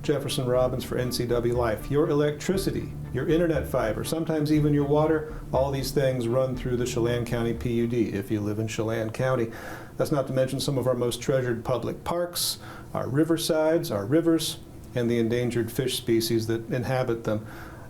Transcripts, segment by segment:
Jefferson Robbins for NCW Life. Your electricity, your internet fiber, sometimes even your water, all these things run through the Chelan County PUD if you live in Chelan County. That's not to mention some of our most treasured public parks, our riversides, our rivers, and the endangered fish species that inhabit them.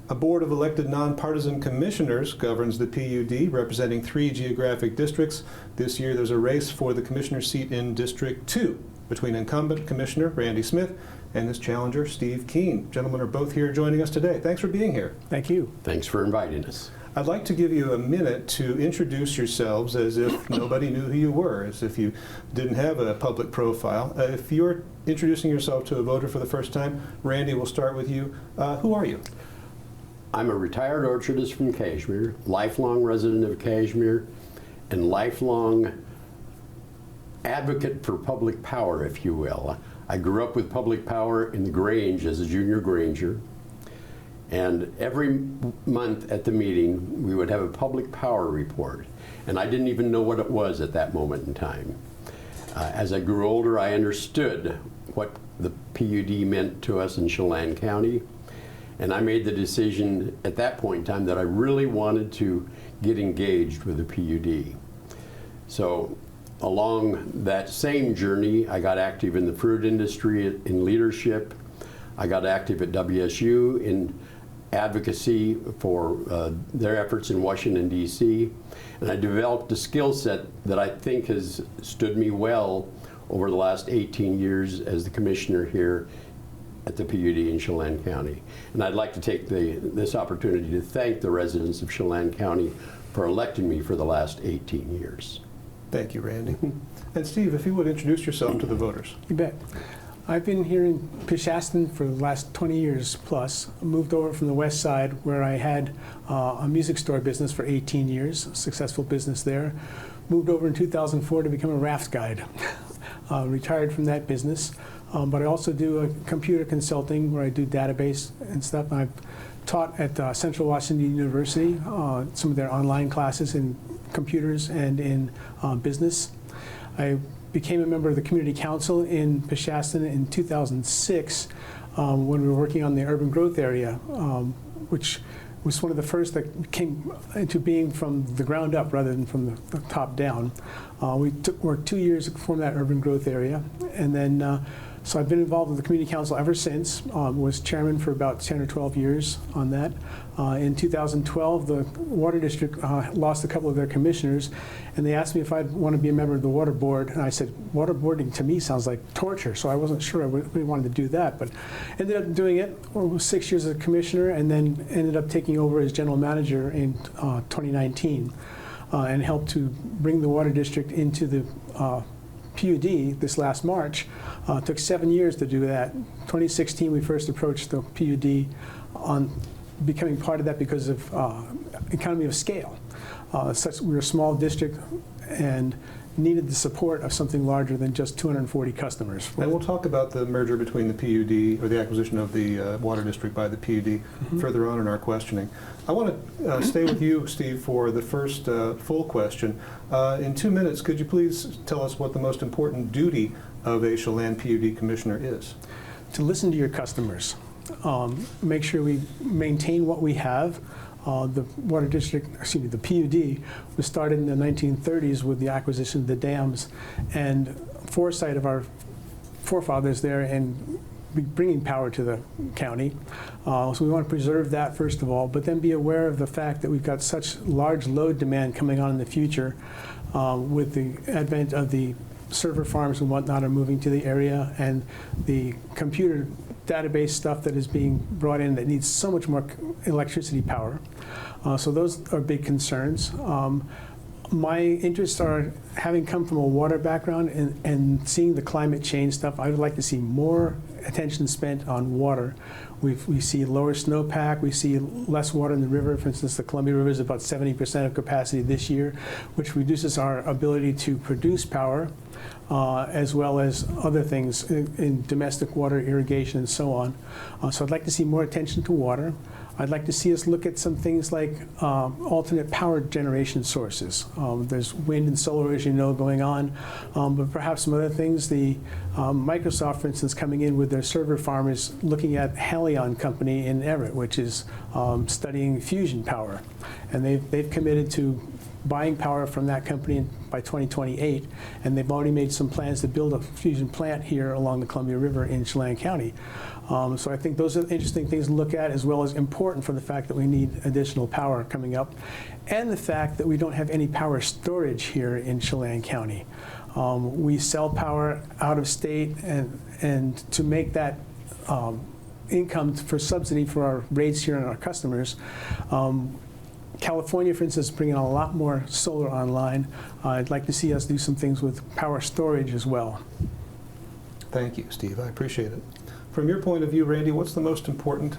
A board of elected nonpartisan commissioners governs the PUD, representing 3 geographic districts. This year there's a race for the commissioner seat in District 2 between incumbent Commissioner Randy Smith and his challenger, Steve Keene. Gentlemen are both here joining us today. Thanks for being here. Thank you. Thanks for inviting us. I'd like to give you a minute to introduce yourselves as if nobody knew who you were, as if you didn't have a public profile. If you're introducing yourself to a voter for the first time, Randy, we'll start with you. Who are you? I'm a retired orchardist from Kashmir, lifelong resident of Kashmir, and lifelong advocate for public power, if you will. I grew up with public power in the Grange as a junior Granger, and every month at the meeting we would have a public power report, and I didn't even know what it was at that moment in time. As I grew older, I understood what the PUD meant to us in Chelan County, and I made the decision at that point in time that I really wanted to get engaged with the PUD. So along that same journey, I got active in the fruit industry in leadership. I got active at WSU in advocacy for their efforts in Washington, D.C. And I developed a skill set that I think has stood me well over the last 18 years as the commissioner here at the PUD in Chelan County. And I'd like to take this opportunity to thank the residents of Chelan County for electing me for the last 18 years. Thank you, Randy. And Steve, if you would introduce yourself to the voters. You bet. I've been here in Peshastin for the last 20 years plus. I moved over from the west side where I had a music store business for 18 years, a successful business there. Moved over in 2004 to become a raft guide. Retired from that business. But I also do computer consulting where I do database and stuff. I've taught at Central Washington University, some of their online classes in computers and in business. I became a member of the Community Council in Peshastin in 2006 when we were working on the urban growth area, which was one of the first that came into being from the ground up rather than from the top down. We worked 2 years to form that urban growth area, and then so I've been involved with the Community Council ever since. Was chairman for about 10 or 12 years on that. In 2012, the Water District lost a couple of their commissioners, and they asked me if I'd want to be a member of the Water Board, and I said, waterboarding to me sounds like torture, so I wasn't sure I really wanted to do that, but ended up doing it for 6 years as a commissioner, and then ended up taking over as general manager in 2019, and helped to bring the Water District into the PUD this last March. Took 7 years to do that. 2016 we first approached the PUD on becoming part of that because of economy of scale. We're a small district and needed the support of something larger than just 240 customers. And we'll talk about the merger between the PUD, or the acquisition of the Water District by the PUD, further on in our questioning. I want to stay with you, Steve, for the first full question. In 2 minutes, could you please tell us what the most important duty of a Chelan PUD commissioner is? To listen to your customers. Make sure we maintain what we have. The Water District, excuse me, the PUD was started in the 1930s with the acquisition of the dams and foresight of our forefathers there and bringing power to the county. So we want to preserve that first of all, but then be aware of the fact that we've got such large load demand coming on in the future with the advent of the server farms and whatnot are moving to the area, and the computer database stuff that is being brought in that needs so much more electricity power. So those are big concerns. My interests are, having come from a water background and seeing the climate change stuff, I would like to see more attention spent on water. We see lower snowpack, we see less water in the river. For instance, the Columbia River is about 70% of capacity this year, which reduces our ability to produce power, as well as other things in domestic water, irrigation, and so on. So I'd like to see more attention to water. I'd like to see us look at some things like alternate power generation sources. There's wind and solar, as you know, going on, but perhaps some other things. The Microsoft, for instance, coming in with their server farm is looking at Helion Company in Everett, which is studying fusion power. And they've committed to buying power from that company by 2028, and they've already made some plans to build a fusion plant here along the Columbia River in Chelan County. So I think those are interesting things to look at, as well as important for the fact that we need additional power coming up, and the fact that we don't have any power storage here in Chelan County. We sell power out of state, and to make that income for subsidy for our rates here and our customers, California, for instance, is bringing a lot more solar online. I'd like to see us do some things with power storage as well. Thank you, Steve. I appreciate it. From your point of view, Randy, what's the most important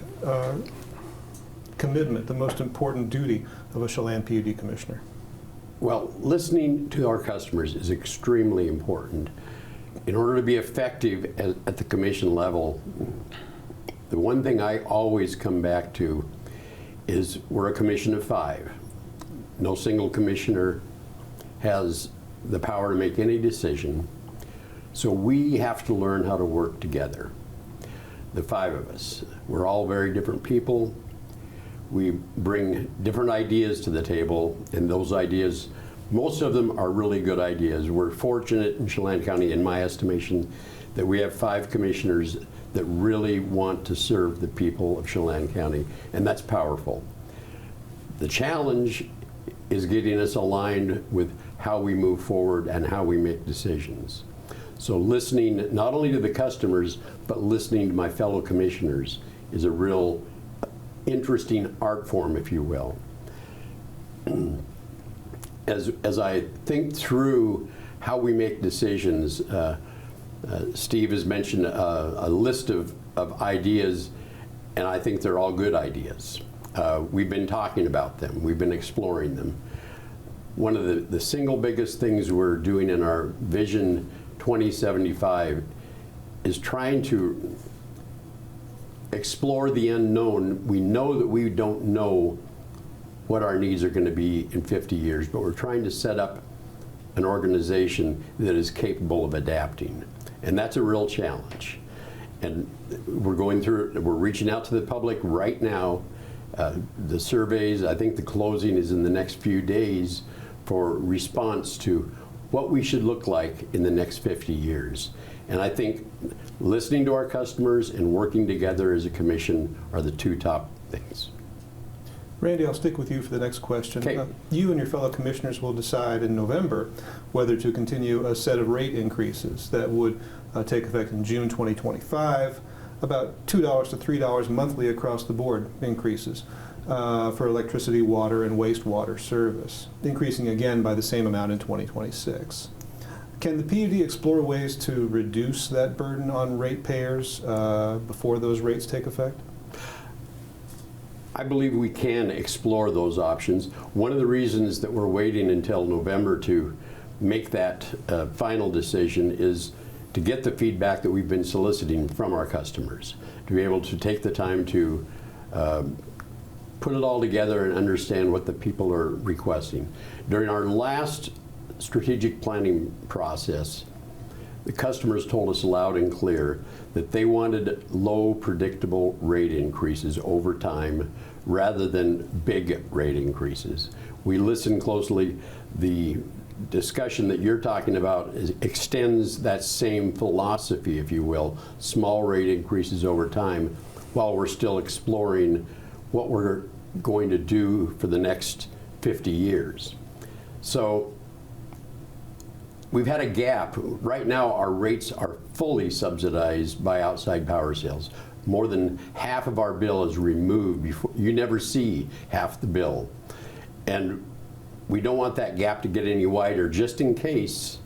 commitment, the most important duty of a Chelan PUD commissioner? Well, listening to our customers is extremely important. In order to be effective at the commission level, the one thing I always come back to is we're a commission of 5. No single commissioner has the power to make any decision. So we have to learn how to work together. The 5 of us. We're all very different people. We bring different ideas to the table, and those ideas, most of them are really good ideas. We're fortunate in Chelan County, in my estimation, that we have 5 commissioners that really want to serve the people of Chelan County, and that's powerful. The challenge is getting us aligned with how we move forward and how we make decisions. So listening not only to the customers, but listening to my fellow commissioners is a real interesting art form, if you will. As I think through how we make decisions, Steve has mentioned a list of ideas, and I think they're all good ideas. We've been talking about them. We've been exploring them. One of the single biggest things we're doing in our Vision 2075 is trying to explore the unknown. We know that we don't know what our needs are going to be in 50 years, but we're trying to set up an organization that is capable of adapting. And that's a real challenge. And we're reaching out to the public right now. The surveys, I think the closing is in the next few days for response to what we should look like in the next 50 years. And I think listening to our customers and working together as a commission are the 2 top things. Randy, I'll stick with you for the next question. Okay. You and your fellow commissioners will decide in November whether to continue a set of rate increases that would take effect in June 2025, about $2 to $3 monthly across the board increases for electricity, water, and wastewater service, increasing again by the same amount in 2026. Can the PUD explore ways to reduce that burden on ratepayers before those rates take effect? I believe we can explore those options. One of the reasons that we're waiting until November to make that final decision is to get the feedback that we've been soliciting from our customers, to be able to take the time to put it all together and understand what the people are requesting. During our last strategic planning process, the customers told us loud and clear that they wanted low, predictable rate increases over time rather than big rate increases. We listened closely. The discussion that you're talking about extends that same philosophy, if you will, small rate increases over time, while we're still exploring what we're going to do for the next 50 years. So we've had a gap. Right now, our rates are fully subsidized by outside power sales. More than half of our bill is removed before you never see half the bill. And we don't want that gap to get any wider, just in case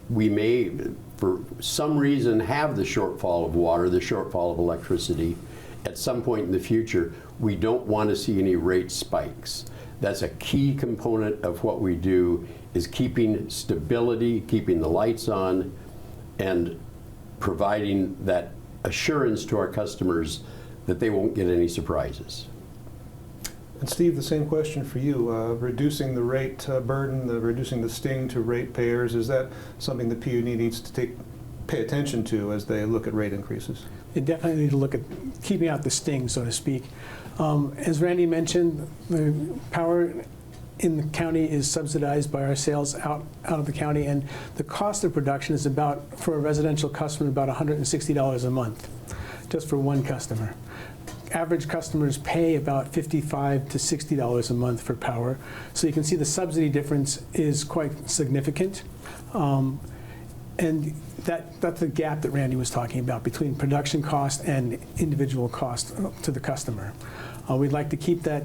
we may, for some reason, have the shortfall of water, the shortfall of electricity. At some point in the future, we don't want to see any rate spikes. That's a key component of what we do, is keeping stability, keeping the lights on, and providing that assurance to our customers that they won't get any surprises. And Steve, the same question for you. Reducing the rate burden, reducing the sting to ratepayers, is that something the PUD needs to pay attention to as they look at rate increases? They definitely need to look at keeping out the sting, so to speak. As Randy mentioned, the power in the county is subsidized by our sales out of the county, and the cost of production is about, for a residential customer, about $160 a month, just for one customer. Average customers pay about $55 to $60 a month for power, so you can see the subsidy difference is quite significant. And that's the gap that Randy was talking about between production cost and individual cost to the customer. We'd like to keep that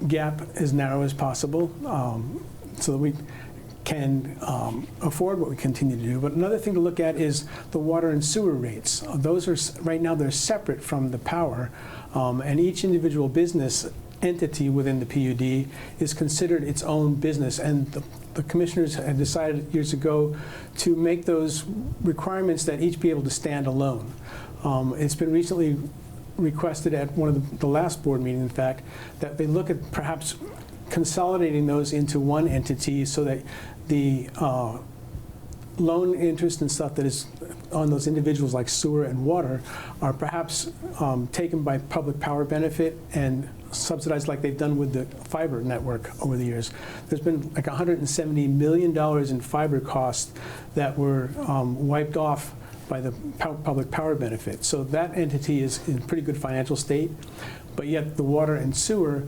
gap as narrow as possible so that we can afford what we continue to do. But another thing to look at is the water and sewer rates. Those are, right now, they're separate from the power, and each individual business entity within the PUD is considered its own business, and the commissioners had decided years ago to make those requirements that each be able to stand alone. It's been recently requested at one of the last board meeting, in fact, that they look at perhaps consolidating those into one entity so that the loan interest and stuff that is on those individuals like sewer and water are perhaps taken by public power benefit and subsidized like they've done with the fiber network over the years. There's been like $170 million in fiber costs that were wiped off by the public power benefit. So that entity is in pretty good financial state, but yet the water and sewer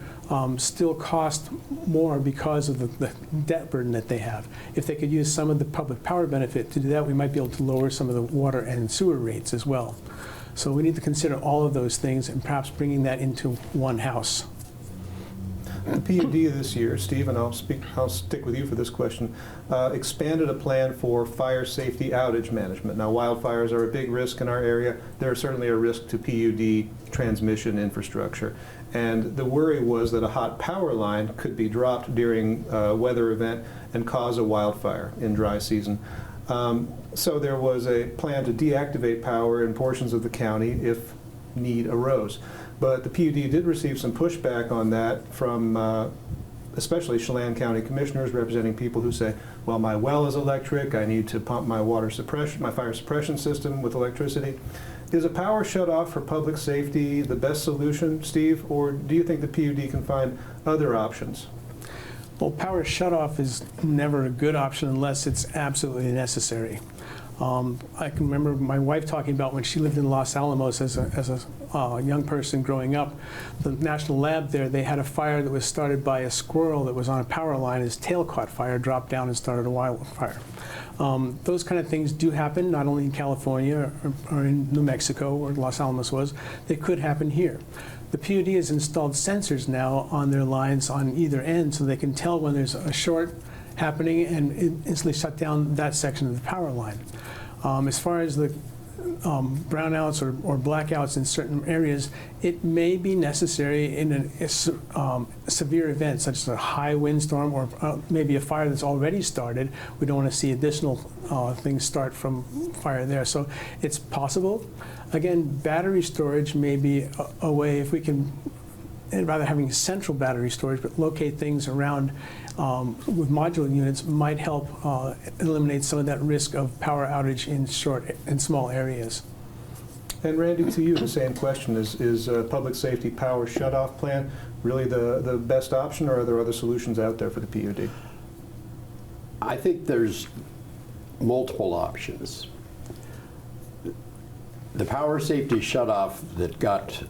still cost more because of the debt burden that they have. If they could use some of the public power benefit to do that, we might be able to lower some of the water and sewer rates as well. So we need to consider all of those things and perhaps bringing that into one house. The PUD this year, Steve, and I'll stick with you for this question, expanded a plan for fire safety outage management. Now, wildfires are a big risk in our area. They're certainly a risk to PUD transmission infrastructure. And the worry was that a hot power line could be dropped during a weather event and cause a wildfire in dry season. So there was a plan to deactivate power in portions of the county if need arose. But the PUD did receive some pushback on that from especially Chelan County commissioners representing people who say, well, my well is electric, I need to pump my my fire suppression system with electricity. Is a power shutoff for public safety the best solution, Steve, or do you think the PUD can find other options? Well, power shutoff is never a good option unless it's absolutely necessary. I can remember my wife talking about when she lived in Los Alamos as a young person growing up, the national lab there, they had a fire that was started by a squirrel that was on a power line. His tail caught fire, dropped down and started a wildfire. Those kind of things do happen, not only in California or in New Mexico, where Los Alamos was. They could happen here. The PUD has installed sensors now on their lines on either end so they can tell when there's a short happening and instantly shut down that section of the power line. As far as the brownouts or blackouts in certain areas, it may be necessary in a severe event, such as a high windstorm or maybe a fire that's already started. We don't want to see additional things start from fire there. So it's possible. Again, battery storage may be a way, if we can, rather having central battery storage, but locate things around with modular units might help eliminate some of that risk of power outage in short and small areas. And Randy, to you, the same question. Is a public safety power shutoff plan really the best option, or are there other solutions out there for the PUD? I think there's multiple options. The power safety shutoff that got,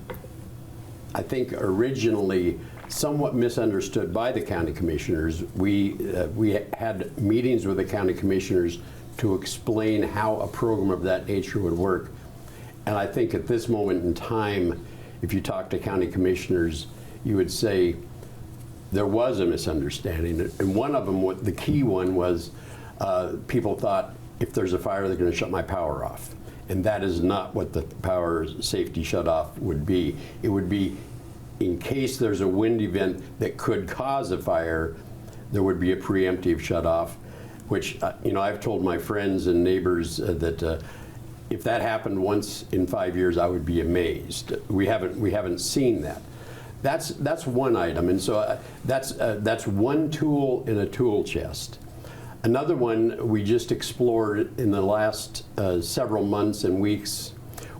I think, originally somewhat misunderstood by the county commissioners. We had meetings with the county commissioners to explain how a program of that nature would work. And I think at this moment in time, if you talk to county commissioners, you would say there was a misunderstanding. And one of them, the key one was people thought if there's a fire, they're going to shut my power off. And that is not what the power safety shutoff would be. It would be in case there's a wind event that could cause a fire, there would be a preemptive shutoff, which I've told my friends and neighbors that if that happened once in 5 years, I would be amazed. We haven't seen that. that's one item, and so that's one tool in a tool chest. Another one we just explored in the last several months and weeks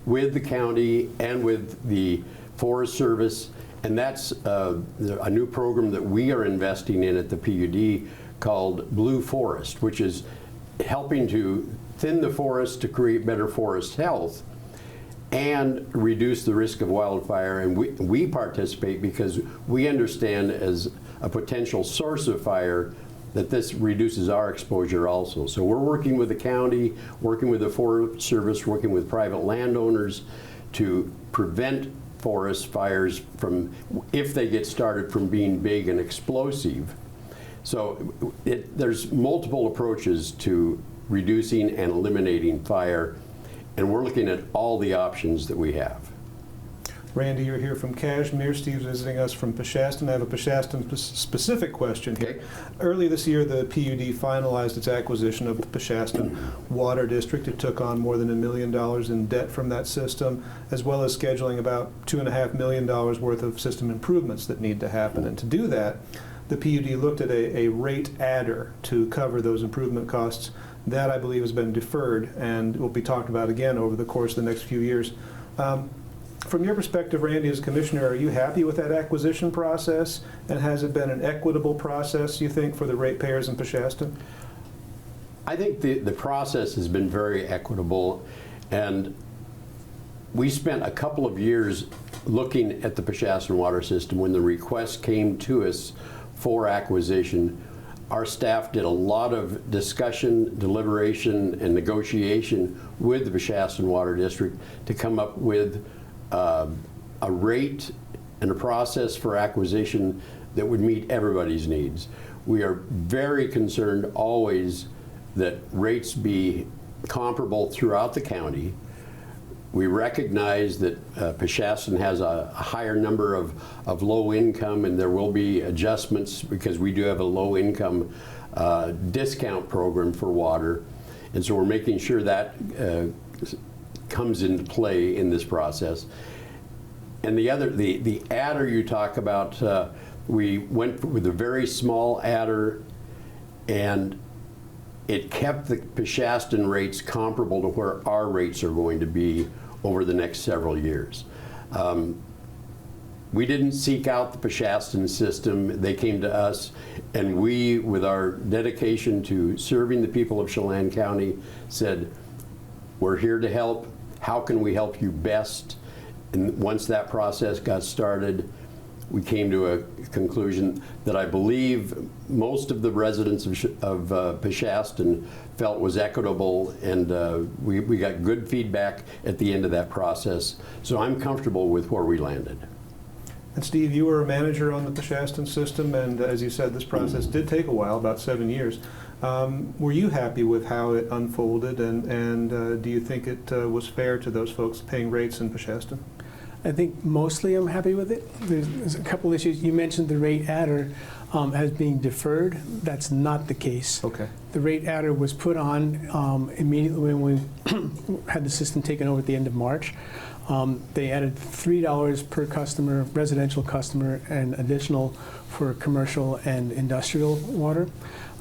with the county and with the Forest Service, and that's a new program that we are investing in at the PUD called Blue Forest, which is helping to thin the forest to create better forest health and reduce the risk of wildfire. And we participate because we understand as a potential source of fire that this reduces our exposure also. So we're working with the county, working with the Forest Service, working with private landowners to prevent forest fires from, if they get started, from being big and explosive. So there's multiple approaches to reducing and eliminating fire, and we're looking at all the options that we have. Randy, you're here from Kashmir. Steve's visiting us from Peshastin. I have a Peshastin-specific question here. Okay. Early this year, the PUD finalized its acquisition of the Peshastin Water District. It took on more than $1 million in debt from that system, as well as scheduling about $2.5 million worth of system improvements that need to happen. And to do that, the PUD looked at a rate adder to cover those improvement costs. That, I believe, has been deferred and will be talked about again over the course of the next few years. From your perspective, Randy, as Commissioner, are you happy with that acquisition process? And has it been an equitable process, you think, for the ratepayers in Peshastin? I think the process has been very equitable, and we spent a couple of years looking at the Peshastin water system. When the request came to us for acquisition, our staff did a lot of discussion, deliberation, and negotiation with the Peshastin Water District to come up with a rate and a process for acquisition that would meet everybody's needs. We are very concerned always that rates be comparable throughout the county. We recognize that Peshastin has a higher number of low income, and there will be adjustments because we do have a low income discount program for water. And so we're making sure that comes into play in this process. And the adder you talk about, we went with a very small adder, and it kept the Peshastin rates comparable to where our rates are going to be over the next several years. We didn't seek out the Peshastin system. They came to us, and we, with our dedication to serving the people of Chelan County, said, we're here to help. How can we help you best? And once that process got started, we came to a conclusion that I believe most of the residents of Peshastin felt was equitable, and we got good feedback at the end of that process. So I'm comfortable with where we landed. And Steve, you were a manager on the Peshastin system, and as you said, this process did take a while, about 7 years. Were you happy with how it unfolded, and do you think it was fair to those folks paying rates in Peshastin? I think mostly I'm happy with it. There's a couple issues. You mentioned the rate adder as being deferred. That's not the case. Okay. The rate adder was put on immediately when we had the system taken over at the end of March. They added $3 per customer, residential customer, and additional for commercial and industrial water.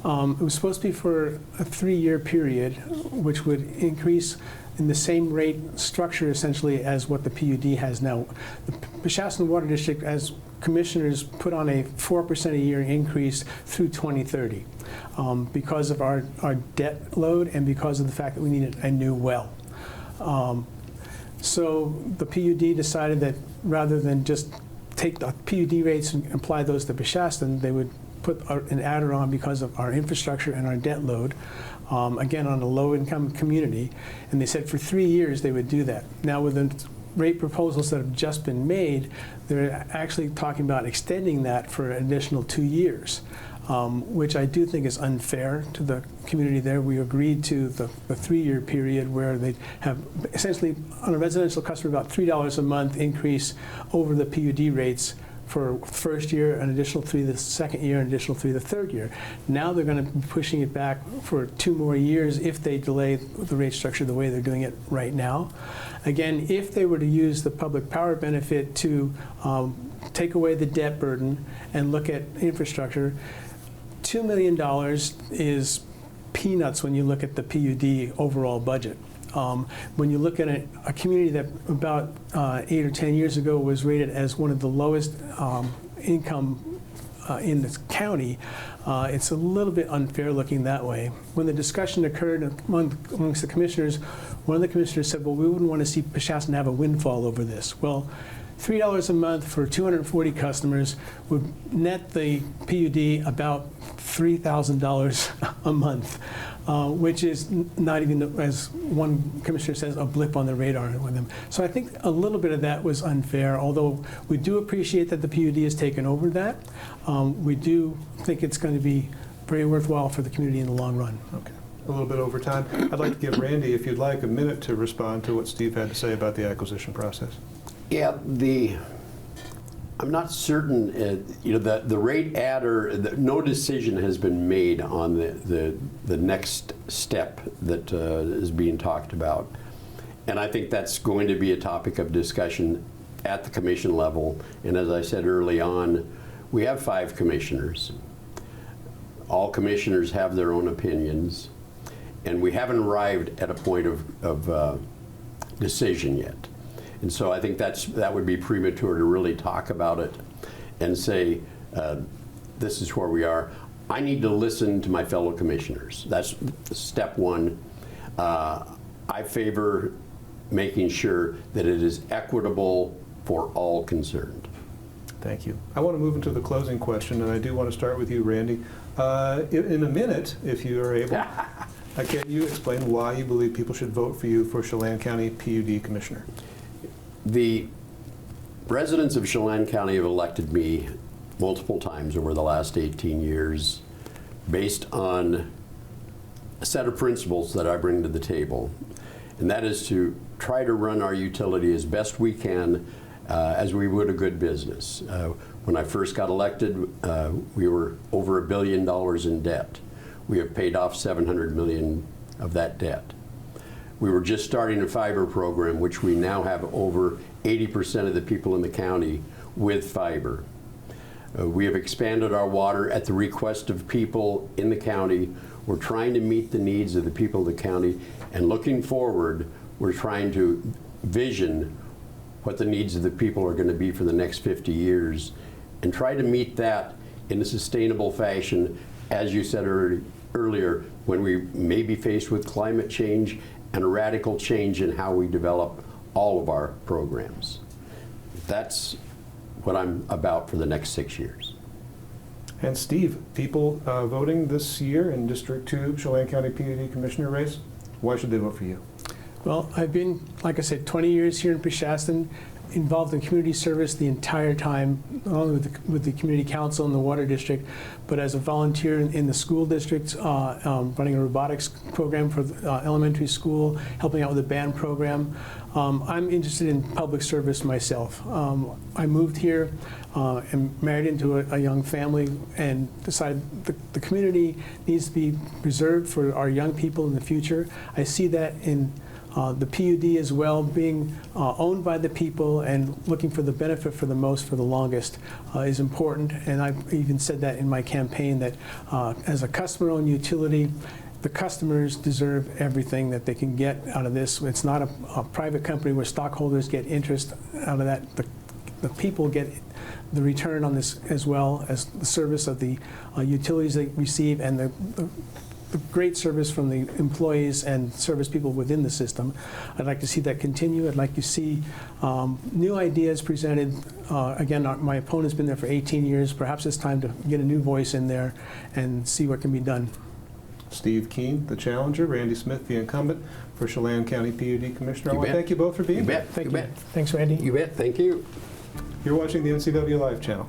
It was supposed to be for a 3-year period, which would increase in the same rate structure essentially as what the PUD has now. The Peshastin Water District, as commissioners, put on a 4% a year increase through 2030 because of our debt load and because of the fact that we needed a new well. So the PUD decided that rather than just take the PUD rates and apply those to Peshastin, they would put an adder on because of our infrastructure and our debt load, again on a low-income community, and they said for 3 years they would do that. Now with the rate proposals that have just been made, they're actually talking about extending that for an additional 2 years, which I do think is unfair to the community there. We agreed to the 3-year period where they have essentially on a residential customer about $3 a month increase over the PUD rates for first year, an additional 3 the second year, an additional 3 the third year. Now they're going to be pushing it back for 2 more years if they delay the rate structure the way they're doing it right now. Again, if they were to use the public power benefit to take away the debt burden and look at infrastructure, $2 million is peanuts when you look at the PUD overall budget. When you look at a community that about 8 or 10 years ago was rated as one of the lowest income in the county, it's a little bit unfair looking that way. When the discussion occurred amongst the commissioners, one of the commissioners said, well, we wouldn't want to see Peshastin have a windfall over this. Well, $3 a month for 240 customers would net the PUD about $3,000 a month, which is not even, as one commissioner says, a blip on the radar with them. So I think a little bit of that was unfair, although we do appreciate that the PUD has taken over that. We do think it's going to be very worthwhile for the community in the long run. Okay. A little bit over time. I'd like to give Randy, if you'd like, a minute to respond to what Steve had to say about the acquisition process. Yeah, I'm not certain, the rate adder, no decision has been made on the next step that is being talked about. And I think that's going to be a topic of discussion at the commission level. And as I said early on, we have 5 commissioners. All commissioners have their own opinions. And we haven't arrived at a point of decision yet. And so I think that would be premature to really talk about it and say, this is where we are. I need to listen to my fellow commissioners. That's step one. I favor making sure that it is equitable for all concerned. Thank you. I want to move into the closing question, and I do want to start with you, Randy. In a minute, if you are able, can you explain why you believe people should vote for you for Chelan County PUD Commissioner? The residents of Chelan County have elected me multiple times over the last 18 years based on a set of principles that I bring to the table. And that is to try to run our utility as best we can as we would a good business. When I first got elected, we were over $1 billion in debt. We have paid off $700 million of that debt. We were just starting a fiber program, which we now have over 80% of the people in the county with fiber. We have expanded our water at the request of people in the county. We're trying to meet the needs of the people of the county, and looking forward, we're trying to vision what the needs of the people are going to be for the next 50 years and try to meet that in a sustainable fashion, as you said earlier, when we may be faced with climate change and a radical change in how we develop all of our programs. That's what I'm about for the next 6 years. And Steve, people voting this year in District 2 Chelan County PUD Commissioner race, why should they vote for you? Well, I've been, like I said, 20 years here in Peshastin, involved in community service the entire time, not only with the community council and the water district, but as a volunteer in the school district, running a robotics program for the elementary school, helping out with the band program. I'm interested in public service myself. I moved here and married into a young family and decided the community needs to be preserved for our young people in the future. I see that in the PUD as well, being owned by the people and looking for the benefit for the most for the longest is important. And I've even said that in my campaign that as a customer-owned utility, the customers deserve everything that they can get out of this. It's not a private company where stockholders get interest out of that. The people get the return on this as well as the service of the utilities they receive and the great service from the employees and service people within the system. I'd like to see that continue. I'd like to see new ideas presented. Again, my opponent's been there for 18 years. Perhaps it's time to get a new voice in there and see what can be done. Steve Keene, the challenger, Randy Smith, the incumbent for Chelan County PUD Commissioner. I want to thank you both for being here. You bet. Thanks, Randy. You bet. Thank you. You're watching the NCW Live channel.